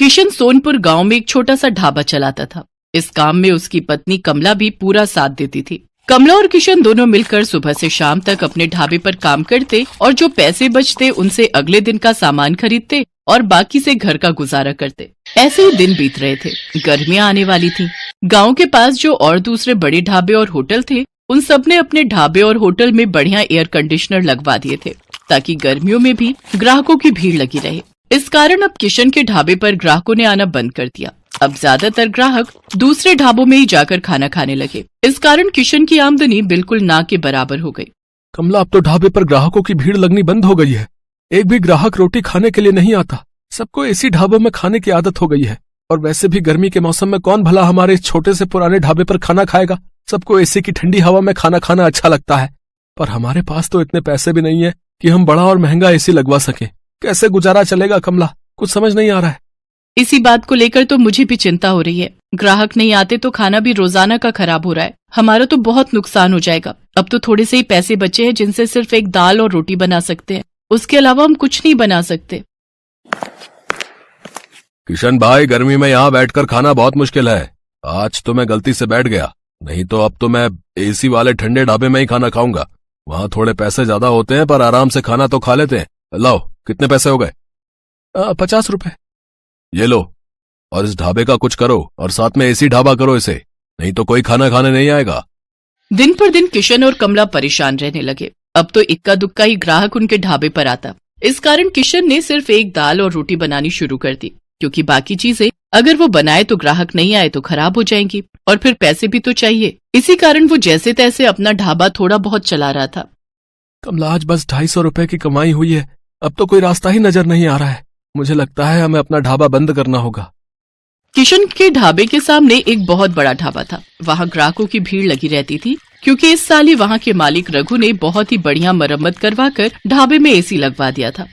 किशन सोनपुर गांव में एक छोटा सा ढाबा चलाता था। इस काम में उसकी पत्नी कमला भी पूरा साथ देती थी। कमला और किशन दोनों मिलकर सुबह से शाम तक अपने ढाबे पर काम करते और जो पैसे बचते उनसे अगले दिन का सामान खरीदते और बाकी से घर का गुजारा करते। ऐसे ही दिन बीत रहे थे। गर्मियां आने वाली थी। गांव के पास जो और दूसरे बड़े ढाबे और होटल थे, उन सब ने अपने ढाबे और होटल में बढ़िया एयर कंडीशनर लगवा दिए थे ताकि गर्मियों में भी ग्राहकों की भीड़ लगी रहे। इस कारण अब किशन के ढाबे पर ग्राहकों ने आना बंद कर दिया। अब ज्यादातर ग्राहक दूसरे ढाबों में ही जाकर खाना खाने लगे। इस कारण किशन की आमदनी बिल्कुल ना के बराबर हो गई। कमला, अब तो ढाबे पर ग्राहकों की भीड़ लगनी बंद हो गई है। एक भी ग्राहक रोटी खाने के लिए नहीं आता। सबको इसी ढाबों में खाने की आदत हो गई है। और वैसे भी गर्मी के मौसम में कौन भला हमारे इस छोटे से पुराने ढाबे पर खाना खाएगा। सबको एसी की ठंडी हवा में खाना खाना अच्छा लगता है, पर हमारे पास तो इतने पैसे भी नहीं है कि हम बड़ा और महंगा एसी लगवा सकें। कैसे गुजारा चलेगा कमला, कुछ समझ नहीं आ रहा है। इसी बात को लेकर तो मुझे भी चिंता हो रही है। ग्राहक नहीं आते तो खाना भी रोजाना का खराब हो रहा है। हमारा तो बहुत नुकसान हो जाएगा। अब तो थोड़े से ही पैसे बचे हैं जिनसे सिर्फ एक दाल और रोटी बना सकते हैं। उसके अलावा हम कुछ नहीं बना सकते। किशन भाई, गर्मी में यहाँ बैठकर खाना बहुत मुश्किल है। आज तो मैं गलती से बैठ गया, नहीं तो अब तो मैं एसी वाले ठंडे ढाबे में ही खाना खाऊंगा। वहाँ थोड़े पैसे ज्यादा होते हैं पर आराम से खाना तो खा लेते हैं। लाओ, कितने पैसे हो गए? 50 रुपए। ये लो, और इस ढाबे का कुछ करो और साथ में एसी ढाबा करो इसे, नहीं तो कोई खाना खाने नहीं आएगा। दिन पर दिन किशन और कमला परेशान रहने लगे। अब तो इक्का दुक्का ही ग्राहक उनके ढाबे पर आता। इस कारण किशन ने सिर्फ एक दाल और रोटी बनानी शुरू कर दी, क्योंकि बाकी चीजें अगर वो बनाए तो ग्राहक नहीं आए तो खराब हो जाएंगी और फिर पैसे भी तो चाहिए। इसी कारण वो जैसे तैसे अपना ढाबा थोड़ा बहुत चला रहा था। कमला, आज बस 250 रुपए की कमाई हुई है। अब तो कोई रास्ता ही नजर नहीं आ रहा है। मुझे लगता है हमें अपना ढाबा बंद करना होगा। किशन के ढाबे के सामने एक बहुत बड़ा ढाबा था। वहाँ ग्राहकों की भीड़ लगी रहती थी, क्योंकि इस साल ही वहाँ के मालिक रघु ने बहुत ही बढ़िया मरम्मत करवाकर ढाबे में एसी लगवा दिया था।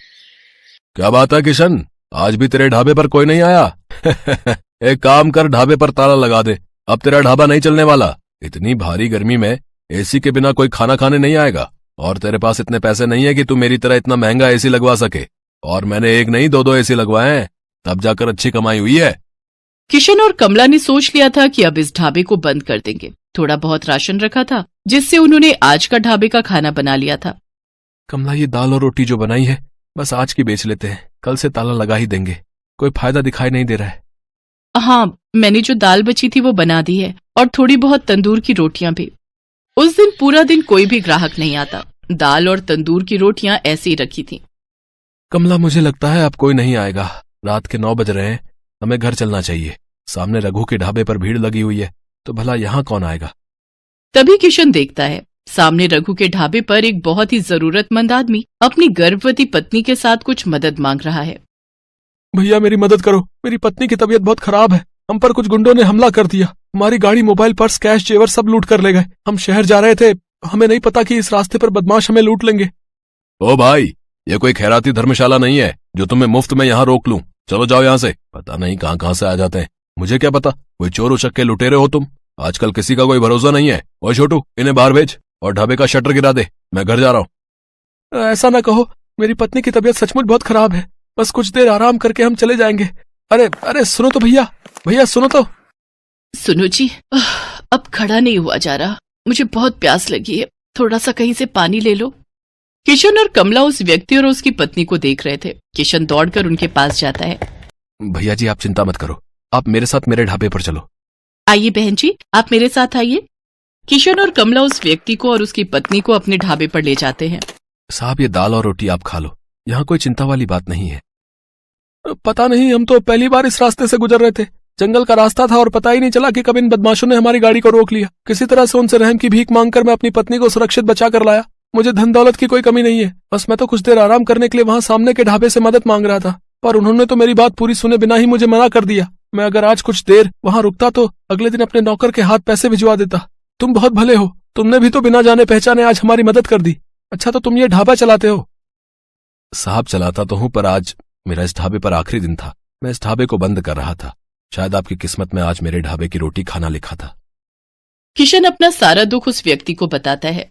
क्या बात है किशन, आज भी तेरे ढाबे पर कोई नहीं आया? एक काम कर, ढाबे पर ताला लगा दे। अब तेरा ढाबा नहीं चलने वाला। इतनी भारी गर्मी में एसी के बिना कोई खाना खाने नहीं आएगा, और तेरे पास इतने पैसे नहीं है कि तू मेरी तरह इतना महंगा एसी लगवा सके। और मैंने एक नहीं 2-2 एसी लगवाए हैं, तब जाकर अच्छी कमाई हुई है। किशन और कमला ने सोच लिया था कि अब इस ढाबे को बंद कर देंगे। थोड़ा बहुत राशन रखा था, जिससे उन्होंने आज का ढाबे का खाना बना लिया था। कमला, ये दाल और रोटी जो बनाई है बस आज की बेच लेते हैं, कल से ताला लगा ही देंगे। कोई फायदा दिखाई नहीं दे रहा है। हाँ, मैंने जो दाल बची थी वो बना दी है, और थोड़ी बहुत तंदूर की रोटियां भी। उस दिन पूरा दिन कोई भी ग्राहक नहीं आता। दाल और तंदूर की रोटियां ऐसे ही रखी थी। कमला, मुझे लगता है अब कोई नहीं आएगा। रात के 9 बज रहे हैं, हमें घर चलना चाहिए। सामने रघु के ढाबे पर भीड़ लगी हुई है, तो भला यहाँ कौन आएगा? तभी किशन देखता है सामने रघु के ढाबे पर एक बहुत ही जरूरतमंद आदमी अपनी गर्भवती पत्नी के साथ कुछ मदद मांग रहा है। भैया, मेरी मदद करो। मेरी पत्नी की तबीयत बहुत खराब है। हम पर कुछ गुंडों ने हमला कर दिया। हमारी गाड़ी, मोबाइल, पर्स, कैश, जेवर सब लूट कर ले गए। हम शहर जा रहे थे, हमें नहीं पता कि इस रास्ते पर बदमाश हमें लूट लेंगे। ओ भाई, ये कोई खैराती धर्मशाला नहीं है जो तुम्हें मुफ्त में यहाँ रोक लूं। चलो जाओ यहाँ से। पता नहीं कहाँ से आ जाते हैं। मुझे क्या पता, कोई चोर उचक्के लुटेरे हो तुम। आजकल किसी का कोई भरोसा नहीं है। और छोटू, इन्हें बाहर भेज और ढाबे का शटर गिरा दे। मैं घर जा रहा हूँ। ऐसा ना कहो, मेरी पत्नी की तबीयत सचमुच बहुत खराब है। बस कुछ देर आराम करके हम चले जाएंगे। अरे सुनो तो भैया, भैया सुनो तो। सुनो जी, अब खड़ा नहीं हुआ जा रहा। मुझे बहुत प्यास लगी है, थोड़ा सा कहीं से पानी ले लो। किशन और कमला उस व्यक्ति और उसकी पत्नी को देख रहे थे। किशन दौड़कर उनके पास जाता है। भैया जी, आप चिंता मत करो, आप मेरे साथ मेरे ढाबे पर चलो। आइए बहन जी, आप मेरे साथ आइए। किशन और कमला उस व्यक्ति को और उसकी पत्नी को अपने ढाबे पर ले जाते हैं। साहब, ये दाल और रोटी आप खा लो, यहाँ कोई चिंता वाली बात नहीं है। पता नहीं, हम तो पहली बार इस रास्ते से गुजर रहे थे। जंगल का रास्ता था और पता ही नहीं चला कि कब इन बदमाशों ने हमारी गाड़ी को रोक लिया। किसी तरह से उनसे रहम की भीख मांगकर मैं अपनी पत्नी को सुरक्षित बचा कर लाया। मुझे धन दौलत की कोई कमी नहीं है। बस मैं तो कुछ देर आराम करने के लिए वहाँ सामने के ढाबे से मदद मांग रहा था, पर उन्होंने तो मेरी बात पूरी सुने बिना ही मुझे मना कर दिया। मैं अगर आज कुछ देर वहाँ रुकता तो अगले दिन अपने नौकर के हाथ पैसे भिजवा देता। तुम बहुत भले हो, तुमने भी तो बिना जाने पहचाने आज हमारी मदद कर दी। अच्छा, तो तुम ये ढाबा चलाते हो? साहब, चलाता तो हूँ, पर आज मेरा इस ढाबे पर आखिरी दिन था। मैं इस ढाबे को बंद कर रहा था। शायद आपकी किस्मत में आज मेरे ढाबे की रोटी खाना लिखा था। किशन अपना सारा दुख उस व्यक्ति को बताता है।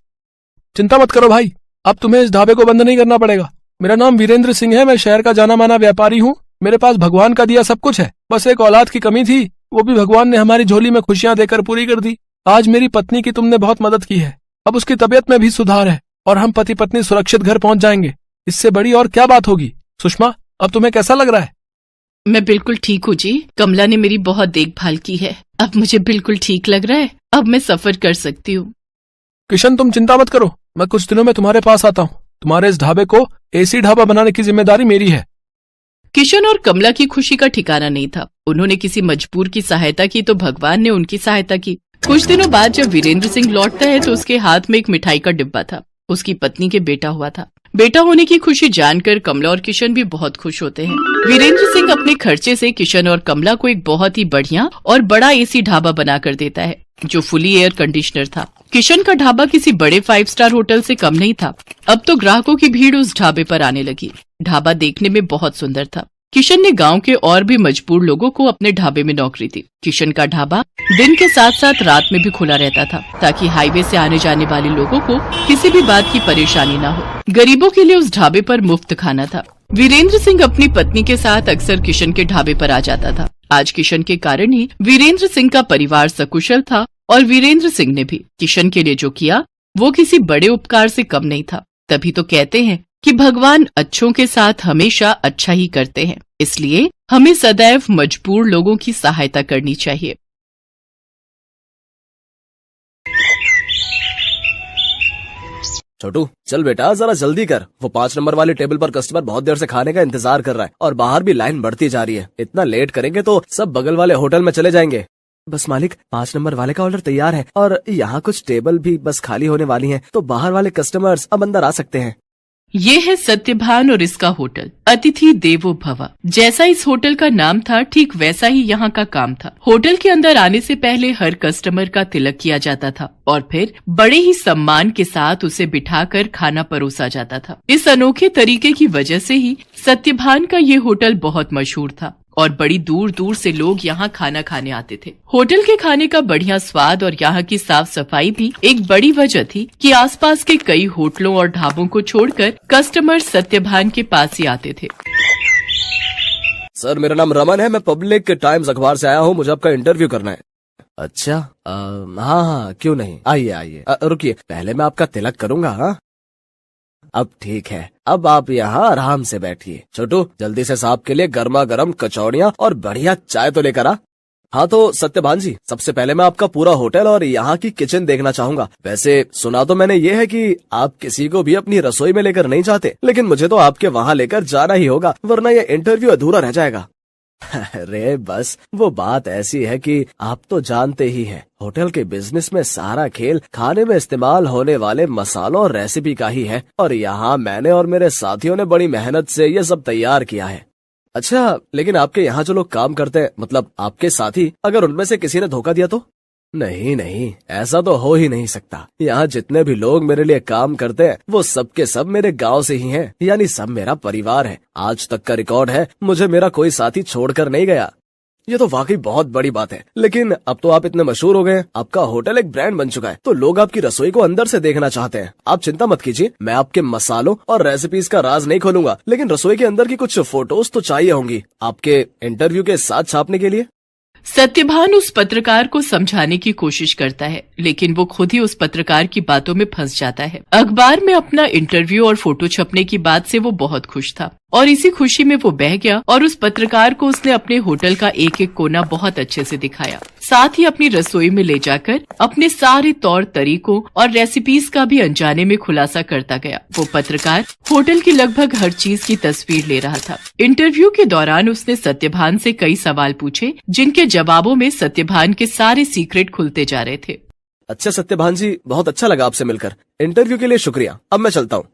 चिंता मत करो भाई, अब तुम्हें इस ढाबे को बंद नहीं करना पड़ेगा। मेरा नाम वीरेंद्र सिंह है, मैं शहर का जाना माना व्यापारी हूँ। मेरे पास भगवान का दिया सब कुछ है, बस एक औलाद की कमी थी, वो भी भगवान ने हमारी झोली में खुशियां देकर पूरी कर दी। आज मेरी पत्नी की तुमने बहुत मदद की है, अब उसकी तबीयत में भी सुधार है और हम पति पत्नी सुरक्षित घर पहुंच जाएंगे। इससे बड़ी और क्या बात होगी? सुषमा, अब तुम्हें कैसा लग रहा है? मैं बिल्कुल ठीक हूँ जी। कमला ने मेरी बहुत देखभाल की है, अब मुझे बिल्कुल ठीक लग रहा है। अब मैं सफर कर सकती हूँ। किशन, तुम चिंता मत करो, मैं कुछ दिनों में तुम्हारे पास आता हूँ। तुम्हारे इस ढाबे को एसी ढाबा बनाने की जिम्मेदारी मेरी है। किशन और कमला की खुशी का ठिकाना नहीं था। उन्होंने किसी मजबूर की सहायता की तो भगवान ने उनकी सहायता की। कुछ दिनों बाद जब वीरेंद्र सिंह लौटता है तो उसके हाथ में एक मिठाई का डिब्बा था। उसकी पत्नी के बेटा हुआ था। बेटा होने की खुशी जानकर कमला और किशन भी बहुत खुश होते हैं। वीरेंद्र सिंह अपने खर्चे से किशन और कमला को एक बहुत ही बढ़िया और बड़ा एसी ढाबा बनाकर देता है, जो फुली एयर कंडीशनर था। किशन का ढाबा किसी बड़े 5 स्टार होटल से कम नहीं था। अब तो ग्राहकों की भीड़ उस ढाबे पर आने लगी। ढाबा देखने में बहुत सुंदर था। किशन ने गांव के और भी मजबूर लोगों को अपने ढाबे में नौकरी दी। किशन का ढाबा दिन के साथ साथ रात में भी खुला रहता था, ताकि हाईवे से आने जाने वाले लोगों को किसी भी बात की परेशानी न हो। गरीबों के लिए उस ढाबे पर मुफ्त खाना था। वीरेंद्र सिंह अपनी पत्नी के साथ अक्सर किशन के ढाबे पर आ जाता था। आज किशन के कारण ही वीरेंद्र सिंह का परिवार सकुशल था और वीरेंद्र सिंह ने भी किशन के लिए जो किया वो किसी बड़े उपकार से कम नहीं था। तभी तो कहते हैं कि भगवान अच्छों के साथ हमेशा अच्छा ही करते हैं, इसलिए हमें सदैव मजबूर लोगों की सहायता करनी चाहिए। छोटू, चल बेटा जरा जल्दी कर। वो 5 नंबर वाले टेबल पर कस्टमर बहुत देर से खाने का इंतजार कर रहा है और बाहर भी लाइन बढ़ती जा रही है। इतना लेट करेंगे तो सब बगल वाले होटल में चले जाएंगे। बस मालिक, 5 नंबर वाले का ऑर्डर तैयार है और यहाँ कुछ टेबल भी बस खाली होने वाली हैं, तो बाहर वाले कस्टमर्स अब अंदर आ सकते हैं। ये है सत्यभान और इसका होटल अतिथि देवो भव। जैसा इस होटल का नाम था, ठीक वैसा ही यहाँ का काम था। होटल के अंदर आने से पहले हर कस्टमर का तिलक किया जाता था और फिर बड़े ही सम्मान के साथ उसे बिठाकर खाना परोसा जाता था। इस अनोखे तरीके की वजह से ही सत्यभान का ये होटल बहुत मशहूर था और बड़ी दूर दूर से लोग यहाँ खाना खाने आते थे। होटल के खाने का बढ़िया स्वाद और यहाँ की साफ सफाई भी एक बड़ी वजह थी कि आसपास के कई होटलों और ढाबों को छोड़कर कस्टमर सत्यभान के पास ही आते थे। सर, मेरा नाम रमन है, मैं पब्लिक टाइम्स अखबार से आया हूँ, मुझे आपका इंटरव्यू करना है। अच्छा, हाँ, क्यों नहीं, आइए आइए। रुकिए, पहले मैं आपका तिलक करूंगा। हाँ, अब ठीक है, अब आप यहाँ आराम से बैठिए। छोटू, जल्दी से साहब के लिए गर्मा गर्म कचौड़ियाँ और बढ़िया चाय तो लेकर आ। हाँ तो सत्यभान जी, सबसे पहले मैं आपका पूरा होटल और यहाँ की किचन देखना चाहूंगा। वैसे सुना तो मैंने ये है कि आप किसी को भी अपनी रसोई में लेकर नहीं जाते, लेकिन मुझे तो आपके वहाँ लेकर जाना ही होगा, वरना ये इंटरव्यू अधूरा रह जाएगा। अरे बस, वो बात ऐसी है कि आप तो जानते ही हैं, होटल के बिजनेस में सारा खेल खाने में इस्तेमाल होने वाले मसालों और रेसिपी का ही है, और यहाँ मैंने और मेरे साथियों ने बड़ी मेहनत से ये सब तैयार किया है। अच्छा, लेकिन आपके यहाँ जो लोग काम करते हैं, मतलब आपके साथी, अगर उनमें से किसी ने धोखा दिया तो? नहीं नहीं, ऐसा तो हो ही नहीं सकता। यहाँ जितने भी लोग मेरे लिए काम करते हैं वो सब के सब मेरे गांव से ही हैं, यानी सब मेरा परिवार है। आज तक का रिकॉर्ड है, मुझे मेरा कोई साथी छोड़कर नहीं गया। ये तो वाकई बहुत बड़ी बात है। लेकिन अब तो आप इतने मशहूर हो गए, आपका होटल एक ब्रांड बन चुका है, तो लोग आपकी रसोई को अंदर से देखना चाहते हैं। आप चिंता मत कीजिए, मैं आपके मसालों और रेसिपीज का राज नहीं खोलूंगा, लेकिन रसोई के अंदर की कुछ फोटोज तो चाहिए होंगी आपके इंटरव्यू के साथ छापने के लिए। सत्यभान उस पत्रकार को समझाने की कोशिश करता है, लेकिन वो खुद ही उस पत्रकार की बातों में फंस जाता है। अखबार में अपना इंटरव्यू और फोटो छपने की बात से वो बहुत खुश था और इसी खुशी में वो बह गया और उस पत्रकार को उसने अपने होटल का एक एक कोना बहुत अच्छे से दिखाया। साथ ही अपनी रसोई में ले जाकर अपने सारे तौर तरीकों और रेसिपीज का भी अनजाने में खुलासा करता गया। वो पत्रकार होटल की लगभग हर चीज की तस्वीर ले रहा था। इंटरव्यू के दौरान उसने सत्यभान से कई सवाल पूछे, जिनके जवाबों में सत्यभान के सारे सीक्रेट खुलते जा रहे थे। अच्छा सत्यभान जी, बहुत अच्छा लगा आपसे मिलकर। इंटरव्यू के लिए शुक्रिया, अब मैं चलता हूँ।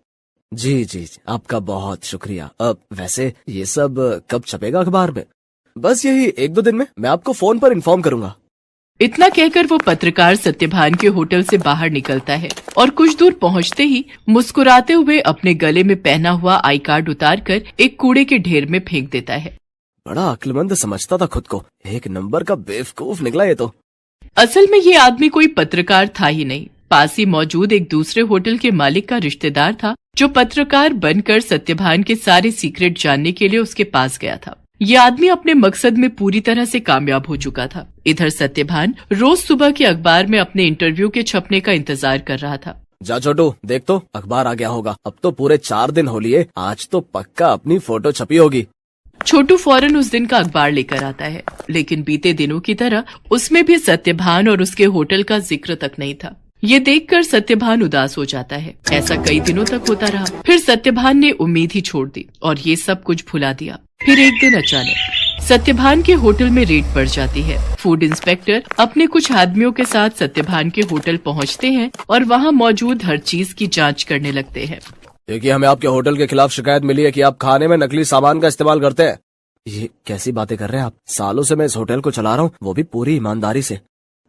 जी जी, आपका बहुत शुक्रिया। अब वैसे ये सब कब छपेगा अखबार में? बस यही 1-2 दिन में, मैं आपको फोन पर इन्फॉर्म करूंगा। इतना कहकर वो पत्रकार सत्यभान के होटल से बाहर निकलता है और कुछ दूर पहुंचते ही मुस्कुराते हुए अपने गले में पहना हुआ आई कार्ड उतारकर एक कूड़े के ढेर में फेंक देता है। बड़ा अक्लमंद समझता था खुद को, एक नंबर का बेवकूफ निकला ये तो। असल में ये आदमी कोई पत्रकार था ही नहीं, पास ही मौजूद एक दूसरे होटल के मालिक का रिश्तेदार था, जो पत्रकार बनकर सत्यभान के सारे सीक्रेट जानने के लिए उसके पास गया था। ये आदमी अपने मकसद में पूरी तरह से कामयाब हो चुका था। इधर सत्यभान रोज सुबह के अखबार में अपने इंटरव्यू के छपने का इंतजार कर रहा था। जा छोटू, देख तो अखबार आ गया होगा। अब तो पूरे 4 दिन हो लिए, आज तो पक्का अपनी फोटो छपी होगी। छोटू फौरन उस दिन का अखबार लेकर आता है, लेकिन बीते दिनों की तरह उसमें भी सत्यभान और उसके होटल का जिक्र तक नहीं था। ये देखकर सत्यभान उदास हो जाता है। ऐसा कई दिनों तक होता रहा। फिर सत्यभान ने उम्मीद ही छोड़ दी और ये सब कुछ भुला दिया। फिर एक दिन अचानक सत्यभान के होटल में रेड पड़ जाती है। फूड इंस्पेक्टर अपने कुछ आदमियों के साथ सत्यभान के होटल पहुंचते हैं और वहां मौजूद हर चीज की जांच करने लगते हैं। देखिए, हमें आपके होटल के खिलाफ शिकायत मिली है कि आप खाने में नकली सामान का इस्तेमाल करते हैं। ये कैसी बातें कर रहे हैं आप? सालों से मैं इस होटल को चला रहा हूँ, वो भी पूरी ईमानदारी से।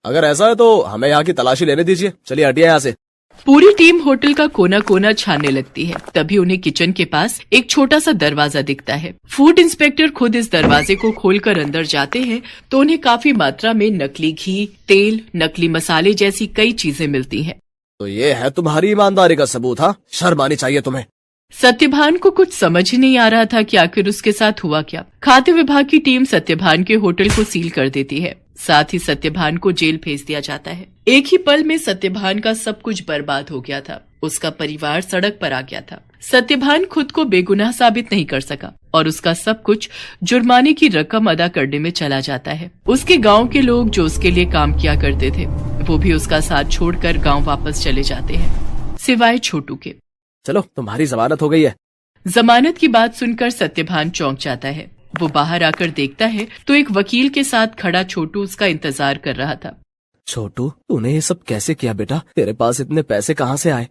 अगर ऐसा है तो हमें यहाँ की तलाशी लेने दीजिए। चलिए हटिए यहाँ से। पूरी टीम होटल का कोना कोना छानने लगती है। तभी उन्हें किचन के पास एक छोटा सा दरवाजा दिखता है। फूड इंस्पेक्टर खुद इस दरवाजे को खोलकर अंदर जाते हैं तो उन्हें काफी मात्रा में नकली घी, तेल, नकली मसाले जैसी कई चीजें मिलती हैं। तो ये है तुम्हारी ईमानदारी का सबूत? हाँ, शर्म आनी चाहिए तुम्हें। सत्यभान को कुछ समझ ही नहीं आ रहा था कि आखिर उसके साथ हुआ क्या। खाद्य विभाग की टीम सत्यभान के होटल को सील कर देती है। साथ ही सत्यभान को जेल भेज दिया जाता है। एक ही पल में सत्यभान का सब कुछ बर्बाद हो गया था। उसका परिवार सड़क पर आ गया था। सत्यभान खुद को बेगुनाह साबित नहीं कर सका और उसका सब कुछ जुर्माने की रकम अदा करने में चला जाता है। उसके गांव के लोग जो उसके लिए काम किया करते थे वो भी उसका साथ छोड़कर गांव वापस चले जाते हैं, सिवाय छोटू के। चलो, तुम्हारी जमानत हो गई है। जमानत की बात सुनकर सत्यभान चौंक जाता है। वो बाहर आकर देखता है तो एक वकील के साथ खड़ा छोटू उसका इंतजार कर रहा था। छोटू, तूने ये सब कैसे किया बेटा? तेरे पास इतने पैसे कहाँ से आए?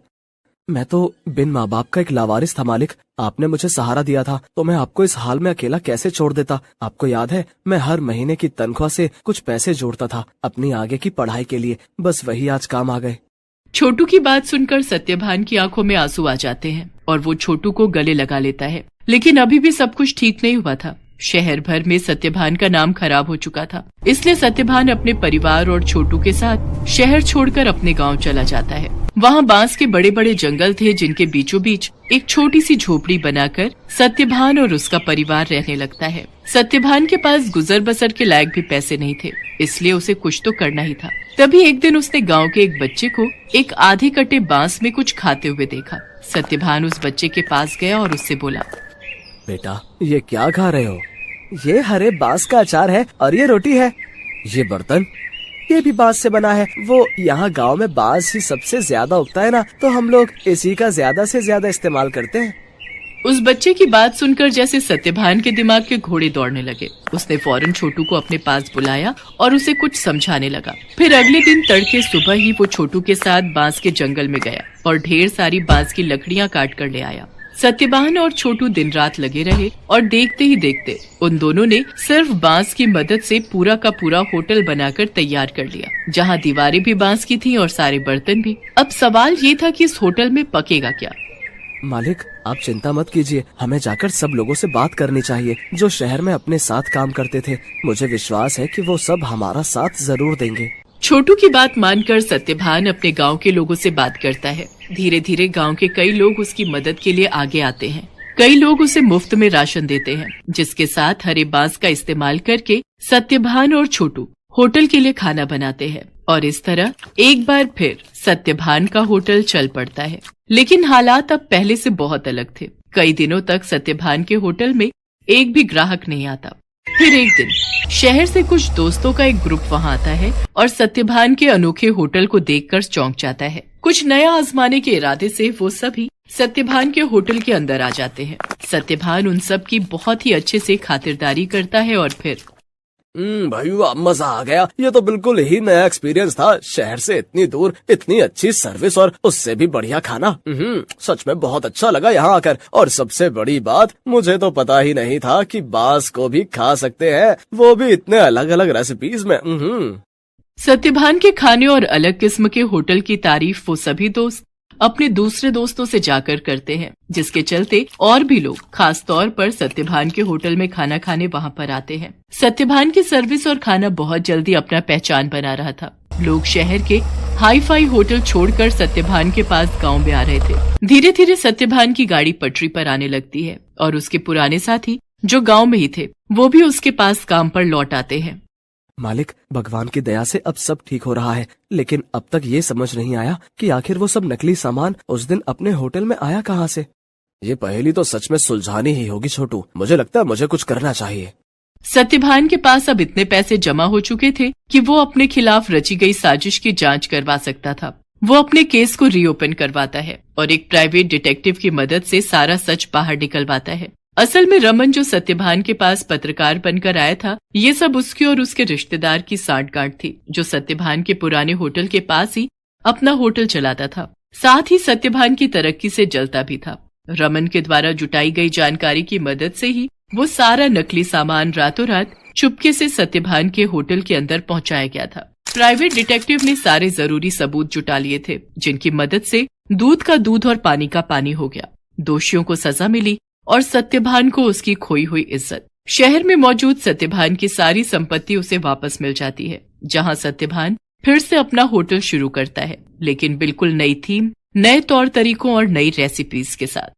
मैं तो बिन माँ बाप का एक लावारिस था मालिक। आपने मुझे सहारा दिया था तो मैं आपको इस हाल में अकेला कैसे छोड़ देता? आपको याद है, मैं हर महीने की तनख्वाह से कुछ पैसे जोड़ता था अपनी आगे की पढ़ाई के लिए। बस वही आज काम आ गए। छोटू की बात सुनकर सत्यभान की आंखों में आंसू आ जाते हैं और वो छोटू को गले लगा लेता है। लेकिन अभी भी सब कुछ ठीक नहीं हुआ था। शहर भर में सत्यभान का नाम खराब हो चुका था। इसलिए सत्यभान अपने परिवार और छोटू के साथ शहर छोड़कर अपने गांव चला जाता है। वहां बांस के बड़े बड़े जंगल थे जिनके बीचों बीच एक छोटी सी झोपड़ी बनाकर सत्यभान और उसका परिवार रहने लगता है। सत्यभान के पास गुजर बसर के लायक भी पैसे नहीं थे, इसलिए उसे कुछ तो करना ही था। तभी एक दिन उसने गांव के एक बच्चे को एक आधे कटे बांस में कुछ खाते हुए देखा। सत्यभान उस बच्चे के पास गया और उससे बोला, बेटा, ये क्या खा रहे हो? ये हरे बांस का अचार है और ये रोटी है। ये बर्तन, ये भी बांस से बना है। वो यहाँ गांव में बांस ही सबसे ज्यादा उगता है ना, तो हम लोग इसी का ज्यादा से ज्यादा इस्तेमाल करते हैं। उस बच्चे की बात सुनकर जैसे सत्यभान के दिमाग के घोड़े दौड़ने लगे। उसने फौरन छोटू को अपने पास बुलाया और उसे कुछ समझाने लगा। फिर अगले दिन तड़के सुबह ही वो छोटू के साथ बांस के जंगल में गया और ढेर सारी बांस की लकड़ियां काट कर ले आया। सत्यभान और छोटू दिन रात लगे रहे और देखते ही देखते उन दोनों ने सिर्फ बांस की मदद से पूरा का पूरा होटल बनाकर तैयार कर लिया, जहां दीवारें भी बांस की थीं और सारे बर्तन भी। अब सवाल ये था कि इस होटल में पकेगा क्या? मालिक, आप चिंता मत कीजिए, हमें जाकर सब लोगों से बात करनी चाहिए जो शहर में अपने साथ काम करते थे। मुझे विश्वास है कि वो सब हमारा साथ जरूर देंगे। छोटू की बात मानकर सत्यभान अपने गांव के लोगों से बात करता है। धीरे धीरे गांव के कई लोग उसकी मदद के लिए आगे आते हैं। कई लोग उसे मुफ्त में राशन देते हैं, जिसके साथ हरे बांस का इस्तेमाल करके सत्यभान और छोटू होटल के लिए खाना बनाते हैं। और इस तरह एक बार फिर सत्यभान का होटल चल पड़ता है। लेकिन हालात अब पहले से बहुत अलग थे। कई दिनों तक सत्यभान के होटल में एक भी ग्राहक नहीं आता। फिर एक दिन शहर से कुछ दोस्तों का एक ग्रुप वहां आता है और सत्यभान के अनोखे होटल को देखकर चौंक जाता है। कुछ नया आजमाने के इरादे से वो सभी सत्यभान के होटल के अंदर आ जाते हैं। सत्यभान उन सब की बहुत ही अच्छे से खातिरदारी करता है और फिर भाई वाह, मजा आ गया। ये तो बिल्कुल ही नया एक्सपीरियंस था। शहर से इतनी दूर इतनी अच्छी सर्विस और उससे भी बढ़िया खाना। सच में बहुत अच्छा लगा यहाँ आकर। और सबसे बड़ी बात, मुझे तो पता ही नहीं था कि बांस को भी खा सकते हैं, वो भी इतने अलग अलग रेसिपीज में। सत्यभान के खाने और अलग किस्म के होटल की तारीफ वो सभी दोस्त अपने दूसरे दोस्तों से जाकर करते हैं, जिसके चलते और भी लोग खास तौर पर सत्यभान के होटल में खाना खाने वहां पर आते हैं। सत्यभान की सर्विस और खाना बहुत जल्दी अपना पहचान बना रहा था। लोग शहर के हाई फाई होटल छोड़कर सत्यभान के पास गांव में आ रहे थे। धीरे धीरे सत्यभान की गाड़ी पटरी पर आने लगती है और उसके पुराने साथी जो गांव में ही थे, वो भी उसके पास काम पर लौट आते हैं। मालिक, भगवान की दया से अब सब ठीक हो रहा है, लेकिन अब तक ये समझ नहीं आया कि आखिर वो सब नकली सामान उस दिन अपने होटल में आया कहाँ से। ये पहेली तो सच में सुलझानी ही होगी छोटू। मुझे लगता है मुझे कुछ करना चाहिए। सत्यभान के पास अब इतने पैसे जमा हो चुके थे कि वो अपने खिलाफ रची गई साजिश की जांच करवा सकता था। वो अपने केस को रीओपन करवाता है और एक प्राइवेट डिटेक्टिव की मदद से सारा सच बाहर निकलवाता है। असल में रमन जो सत्यभान के पास पत्रकार बनकर आया था, ये सब उसके और उसके रिश्तेदार की सांठगांठ थी, जो सत्यभान के पुराने होटल के पास ही अपना होटल चलाता था। साथ ही सत्यभान की तरक्की से जलता भी था। रमन के द्वारा जुटाई गई जानकारी की मदद से ही वो सारा नकली सामान रातों रात चुपके से सत्यभान के होटल के अंदर पहुंचाया गया था। प्राइवेट डिटेक्टिव ने सारे जरूरी सबूत जुटा लिए थे, जिनकी मदद से दूध का दूध और पानी का पानी हो गया। दोषियों को सजा मिली और सत्यभान को उसकी खोई हुई इज्जत। शहर में मौजूद सत्यभान की सारी संपत्ति उसे वापस मिल जाती है, जहां सत्यभान फिर से अपना होटल शुरू करता है, लेकिन बिल्कुल नई थीम, नए तौर तरीकों और नई रेसिपीज के साथ।